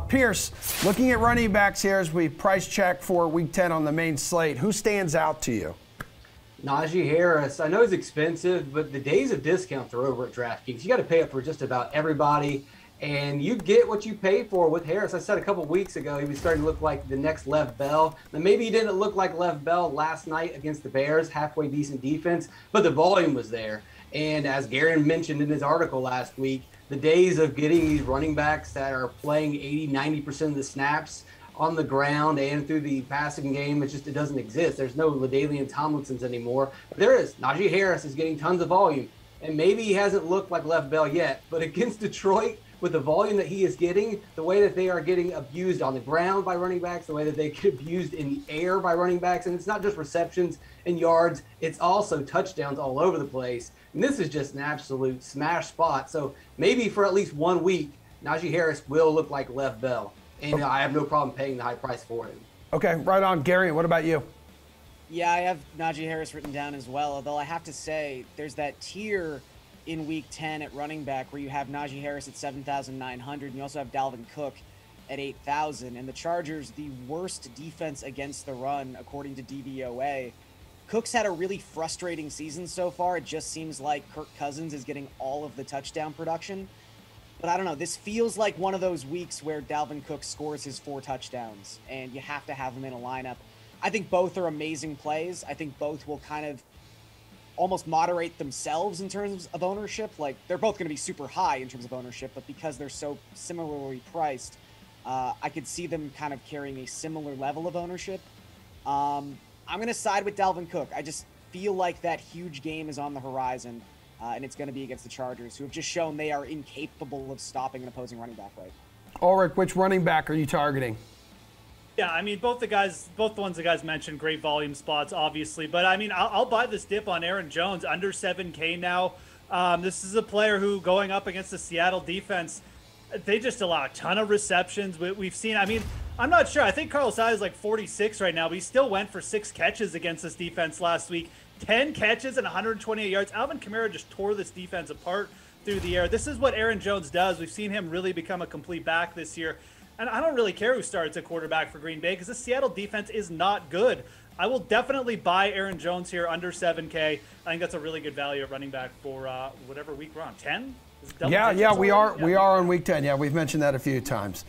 Pearce, looking at running backs here as we price check for Week 10 on the main slate, who stands out to you? Najee Harris. I know he's expensive, but the days of discounts are over at DraftKings. You got to pay up for just about everybody, and you get what you pay for with Harris. I said a couple weeks ago he was starting to look like the next Lev Bell. Now, maybe he didn't look like Lev Bell last night against the Bears, halfway decent defense, but the volume was there. And as Garion mentioned in his article last week, the days of getting these running backs that are playing 80-90% of the snaps on the ground and through the passing game, it doesn't exist. There's no LaDainian Tomlinsons anymore. But there is. Najee Harris is getting tons of volume. And maybe he hasn't looked like Lev Bell yet, but against Detroit, with the volume that he is getting, the way that they are getting abused on the ground by running backs, the way that they get abused in the air by running backs, and it's not just receptions and yards, it's also touchdowns all over the place. And this is just an absolute smash spot. So maybe for at least 1 week, Najee Harris will look like Lev Bell. And I have no problem paying the high price for him. Okay, right on. Gary, what about you? Yeah, I have Najee Harris written down as well, although I have to say there's that tier in Week 10 at running back where you have Najee Harris at 7,900 and you also have Dalvin Cook at 8,000. And the Chargers, the worst defense against the run, according to DVOA. Cook's had a really frustrating season so far. It just seems like Kirk Cousins is getting all of the touchdown production. But I don't know, this feels like one of those weeks where Dalvin Cook scores his 4 touchdowns and you have to have him in a lineup. I think both are amazing plays. I think both will kind of almost moderate themselves in terms of ownership. Like, they're both going to be super high in terms of ownership, but because they're so similarly priced, I could see them kind of carrying a similar level of ownership. I'm going to side with Dalvin Cook. I just feel like that huge game is on the horizon. And it's going to be against the Chargers, who have just shown they are incapable of stopping an opposing running back right. Ulrich, which running back are you targeting? Yeah, I mean, both the ones the guys mentioned, great volume spots, obviously. But, I mean, I'll buy this dip on Aaron Jones, under 7K now. This is a player who, going up against the Seattle defense, they just allow a ton of receptions. We've seen, I mean, I'm not sure. I think Carlos Hyde is like 46 right now, but he still went for 6 catches against this defense last week. 10 catches and 128 yards. Alvin Kamara just tore this defense apart through the air. This is what Aaron Jones does. We've seen him really become a complete back this year. And I don't really care who starts at quarterback for Green Bay because the Seattle defense is not good. I will definitely buy Aaron Jones here under 7K. I think that's a really good value at running back for whatever week we're on. 10? Yeah, we are on Week 10. Yeah, we've mentioned that a few times.